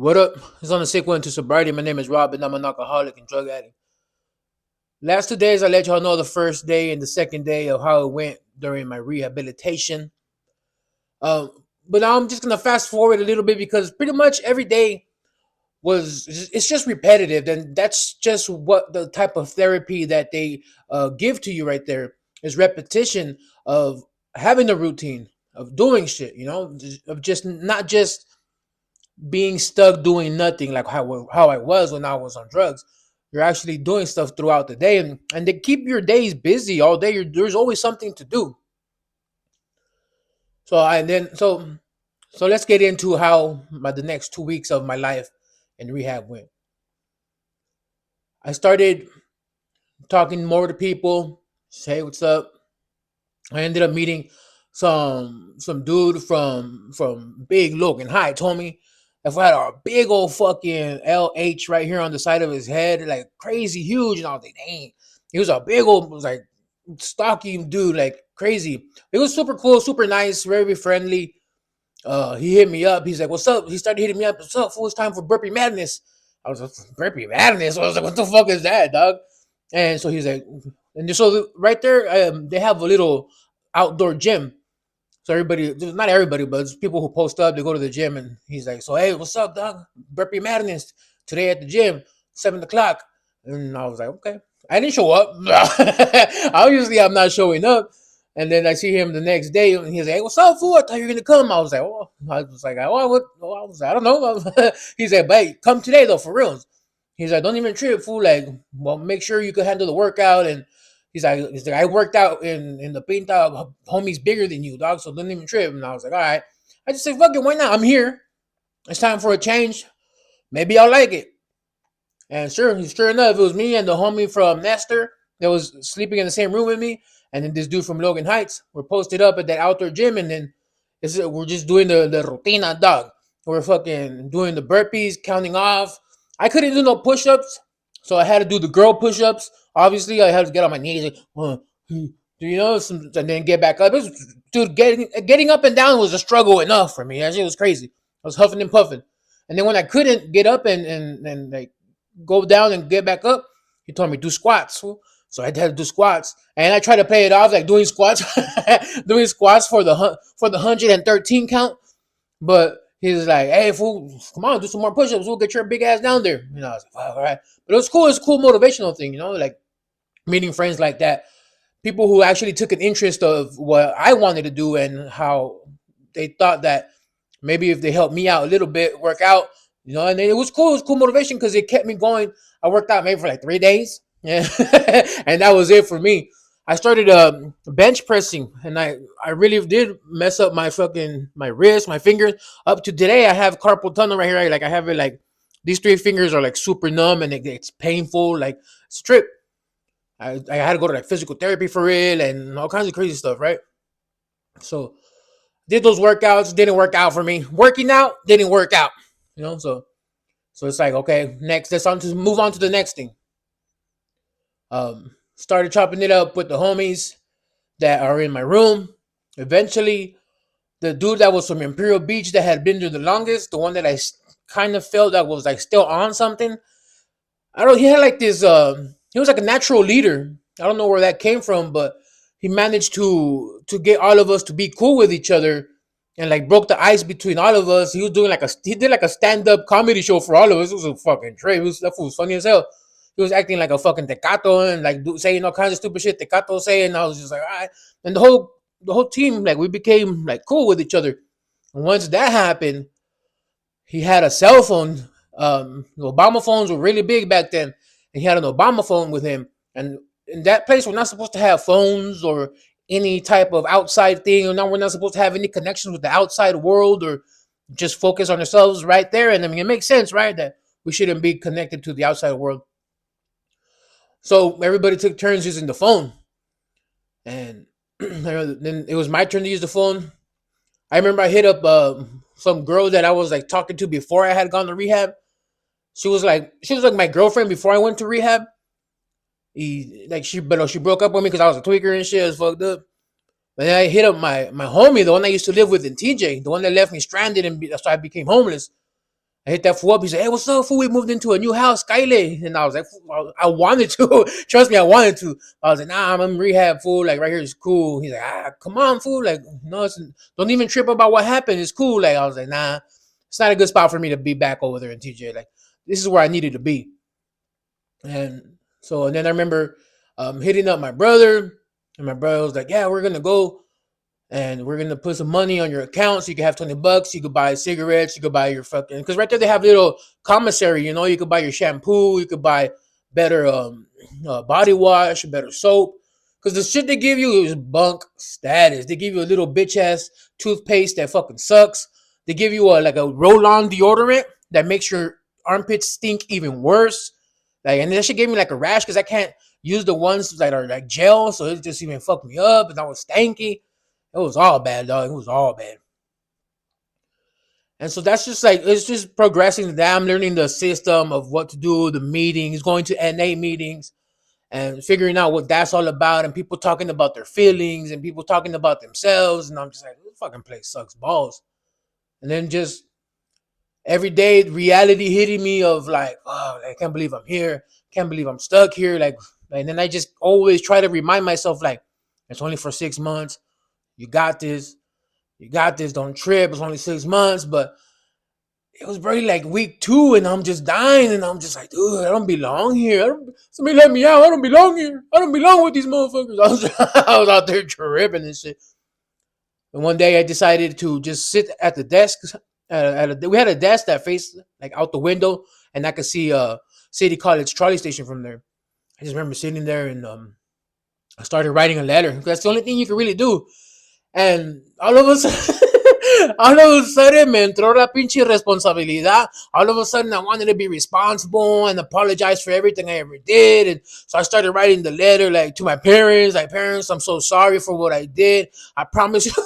What up? It's on the sick one to sobriety. My name is Rob, and I'm an alcoholic and drug addict. Last 2 days, I let y'all know the first day and the second day of how it went during my rehabilitation. Um, but now I'm just gonna fast forward a little bit because pretty much every day was it's just repetitive, and that's just what the type of therapy that they give to you right there is repetition of having a routine of doing shit. Of just not just being stuck doing nothing like how I was when I was on drugs. You're actually doing stuff throughout the day, and they keep your days busy all day. There's always something to do. So let's get into how the next 2 weeks of my life in rehab went. I started talking more to people. Say what's up. I ended up meeting some dude from Big Logan High. Told me if I had a big old fucking LH right here on the side of his head, like crazy huge, and I was like, dang, he was a big old, was like stocky dude, like crazy. It was super cool, super nice, very friendly. He hit me up. He's like, "What's up?" He started hitting me up. "What's up? Fool? It's time for Burpee Madness." I was like, "Burpee Madness?" I was like, "What the fuck is that, dog?" And so he's like, and so right there, they have a little outdoor gym. So everybody, not everybody, but it's people who post up, they go to the gym, and he's like, "So hey, what's up, dog? Burpee Madness today at the gym, 7 o'clock." And I was like, "Okay." I didn't show up. Obviously, I'm not showing up. And then I see him the next day, and he's like, "Hey, what's up, fool? I thought you were gonna come." I was like, "Oh, I don't know." He's like, "But hey, come today though, for real." He's like, "Don't even trip, fool. Like, well, make sure you can handle the workout." And he's like, "I worked out in the pinta, homie's bigger than you, dog. So don't even trip." And I was like, "All right." I just said, "Fuck it, why not? I'm here. It's time for a change. Maybe I'll like it." And sure enough, it was me and the homie from Nestor that was sleeping in the same room with me, and then this dude from Logan Heights. We're posted up at that outdoor gym, and then we're just doing the rutina, dog. We're fucking doing the burpees, counting off. I couldn't do no push-ups, so I had to do the girl push-ups. Obviously, I had to get on my knees, like, and then get back up. Dude, getting up and down was a struggle enough for me. That shit was crazy. I was huffing and puffing, and then when I couldn't get up and like go down and get back up, he told me do squats. So I had to do squats, and I tried to play it off like doing squats, doing squats for the 113 count. But he's like, "Hey, fool, come on, do some more push-ups. We'll get your big ass down there." I was like, "All right." But it was cool. It's a cool motivational thing, like meeting friends like that, people who actually took an interest of what I wanted to do and how they thought that maybe if they helped me out a little bit, work out, and it was cool. It was cool motivation because it kept me going. I worked out maybe for like 3 days, yeah, and that was it for me. I started bench pressing, and I really did mess up my wrist, my fingers. Up to today, I have carpal tunnel right here. Like I have it like these three fingers are like super numb, and it's painful. Like it's a trip. I had to go to like physical therapy for it and all kinds of crazy stuff, right? So did those workouts, didn't work out for me. Working out didn't work out, so it's like, okay, next, let's on to move on to the next thing. Started chopping it up with the homies that are in my room. Eventually, the dude that was from Imperial Beach that had been there the longest, the one that I kind of felt that was like still on something. I don't. He had like this. He was like a natural leader. I don't know where that came from, but he managed to get all of us to be cool with each other, and like broke the ice between all of us. He did like a stand up comedy show for all of us. It was a fucking trip. That fool was funny as hell. He was acting like a fucking tecato and like saying all kinds of stupid shit tecato saying. I was just like, all right. And the whole team, like, we became like cool with each other. And once that happened, he had a cell phone. The Obama phones were really big back then, and he had an Obama phone with him. And in that place, we're not supposed to have phones or any type of outside thing. Or we're not supposed to have any connections with the outside world, or just focus on ourselves right there. And I mean, it makes sense, right? That we shouldn't be connected to the outside world. So everybody took turns using the phone, and then it was my turn to use the phone. I remember I hit up some girl that I was like talking to before I had gone to rehab. She was like my girlfriend before I went to rehab. She broke up with me because I was a tweaker and shit. It was fucked up. And then I hit up my homie, the one I used to live with in TJ, the one that left me stranded, and so I became homeless. I hit that fool up. He said, "Hey, what's up, fool? We moved into a new house, Skyle." And I was like, I wanted to. Trust me, I wanted to. I was like, nah, I'm in rehab, fool. Like, right here is cool. He's like, come on, fool. Like, no, don't even trip about what happened. It's cool. Like, I was like, nah, it's not a good spot for me to be back over there in TJ. Like, this is where I needed to be. And then I remember hitting up my brother. And my brother was like, yeah, we're going to go and we're gonna put some money on your account so you can have $20. You could buy cigarettes, you could buy your fucking, because right there they have little commissary. You could buy your shampoo, you could buy better body wash, better soap. Because the shit they give you is bunk status. They give you a little bitch ass toothpaste that fucking sucks. They give you a roll on deodorant that makes your armpits stink even worse. Like, and that shit gave me like a rash because I can't use the ones that are like gel, so it just even fucked me up and I was stanky. It was all bad, dog. It was all bad. And so that's just like, it's just progressing. That I'm learning the system of what to do, the meetings, going to NA meetings and figuring out what that's all about. And people talking about their feelings and people talking about themselves. And I'm just like, this fucking place sucks balls. And then just every day, reality hitting me of like, oh, I can't believe I'm here. Can't believe I'm stuck here. And then I just always try to remind myself, like, it's only for 6 months. You got this. You got this. Don't trip. It's only 6 months. But it was barely like week 2, and I'm just dying. And I'm just like, dude, I don't belong here. Somebody let me out. I don't belong here. I don't belong with these motherfuckers. I was out there tripping and shit. And one day I decided to just sit at the desk. We had a desk that faced like out the window, and I could see City College trolley station from there. I just remember sitting there, and I started writing a letter. That's the only thing you can really do. And all of a sudden, all of a sudden, me entró la pinche responsabilidad. All of a sudden, I wanted to be responsible and apologize for everything I ever did. And so I started writing the letter like to my parents. Like, parents, I'm so sorry for what I did. I promise you,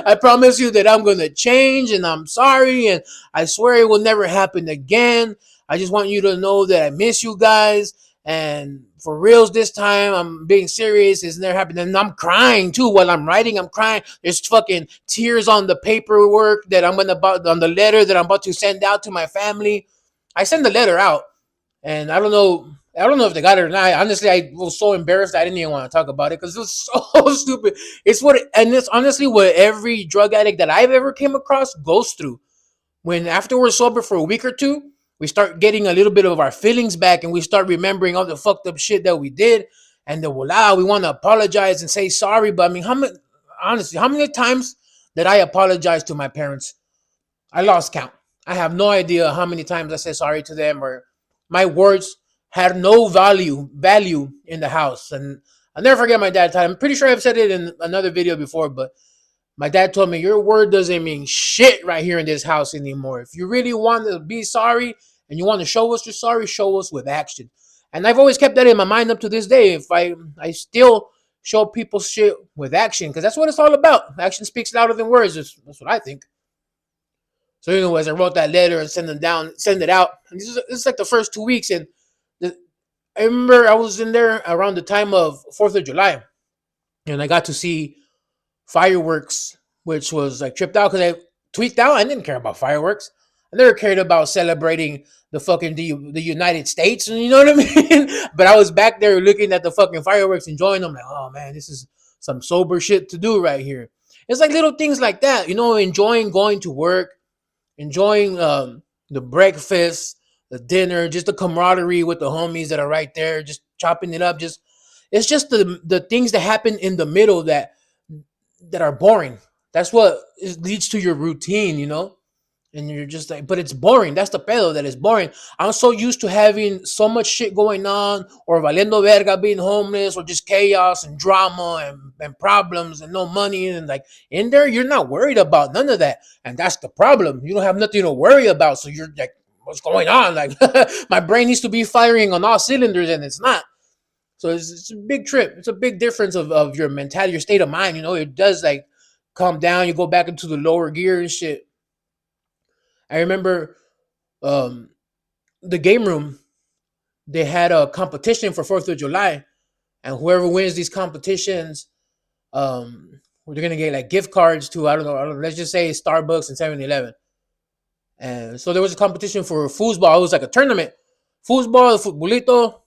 I promise you that I'm gonna change, and I'm sorry, and I swear it will never happen again. I just want you to know that I miss you guys. And for reals this time, I'm being serious. It's never happened. And I'm crying too while I'm writing. I'm crying. There's fucking tears on the paperwork that on the letter that I'm about to send out to my family. I sent the letter out, and I don't know. I don't know if they got it or not. Honestly, I was so embarrassed I didn't even want to talk about it because it was so stupid. It's honestly what every drug addict that I've ever came across goes through. When after we're sober for a week or two, we start getting a little bit of our feelings back, and we start remembering all the fucked up shit that we did, and then voila, we want to apologize and say sorry. But I mean, how many times did I apologize to my parents? I lost count. I have no idea how many times I said sorry to them, or my words had no value in the house. And I'll never forget my dad. I'm pretty sure I've said it in another video before, but my dad told me, your word doesn't mean shit right here in this house anymore. If you really want to be sorry and you want to show us you're sorry, show us with action. And I've always kept that in my mind up to this day. If I still show people shit with action, because that's what it's all about. Action speaks louder than words. That's what I think. So anyways, I wrote that letter and send it out. And this is like the first 2 weeks. And I remember I was in there around the time of 4th of July. And I got to see fireworks, which was like tripped out because I tweaked out. I didn't care about fireworks. I never cared about celebrating the United States, you know what I mean? But I was back there looking at the fucking fireworks, enjoying them. Like, oh man, this is some sober shit to do right here. It's like little things like that, enjoying going to work, enjoying the breakfast, the dinner, just the camaraderie with the homies that are right there, just chopping it up. It's just the things that happen in the middle that are boring. That's what leads to your routine. And you're just like, but it's boring. That's the pedo, that is boring. I'm so used to having so much shit going on, or valiendo verga, being homeless, or just chaos and drama and problems and no money. And like in there, you're not worried about none of that. And that's the problem. You don't have nothing to worry about. So you're like, what's going on? Like, my brain needs to be firing on all cylinders, and it's not. So it's a big trip. It's a big difference of your mentality, your state of mind. It does like calm down. You go back into the lower gear and shit. I remember um, the game room, they had a competition for 4th of July. And whoever wins these competitions, they're going to get like gift cards to, I don't know, let's just say Starbucks and 7-Eleven. And so there was a competition for foosball. It was like a tournament. Foosball, futbolito,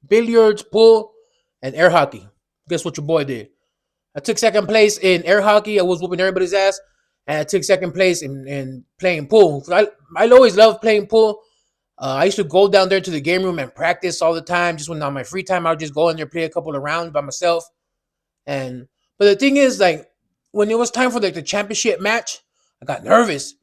billiards, pool, and air hockey. Guess what your boy did? I took second place in air hockey. I was whooping everybody's ass. And I took second place in playing pool. I always loved playing pool. I used to go down there to the game room and practice all the time. Just when on my free time, I would just go in there, play a couple of rounds by myself. And but the thing is, like, when it was time for like the championship match, I got nervous.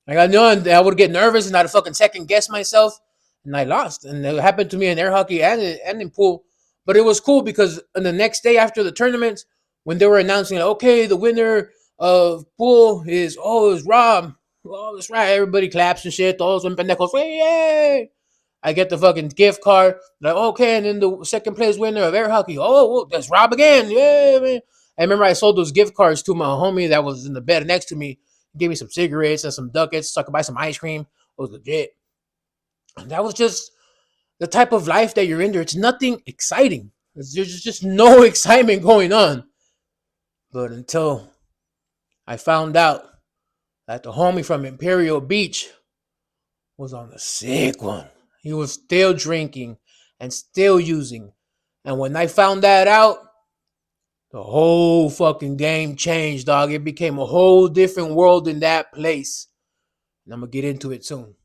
Like I knew I would get nervous and I'd fucking second guess myself, and I lost. And it happened to me in air hockey and in pool. But it was cool because on the next day after the tournament, when they were announcing, like, okay, the winner of pool is Rob. Oh, that's right. Everybody claps and shit. Todos son pendejos. Yay! I get the fucking gift card. Like, okay, and then the second place winner of air hockey. Oh, well, that's Rob again. Yeah, man. I remember I sold those gift cards to my homie that was in the bed next to me. He gave me some cigarettes and some ducats so I could buy some ice cream. It was legit. And that was just the type of life that you're in there. It's nothing exciting. There's just no excitement going on. But until I found out that the homie from Imperial Beach was on the sick one. He was still drinking and still using. And when I found that out, the whole fucking game changed, dog. It became a whole different world in that place. And I'm going to get into it soon.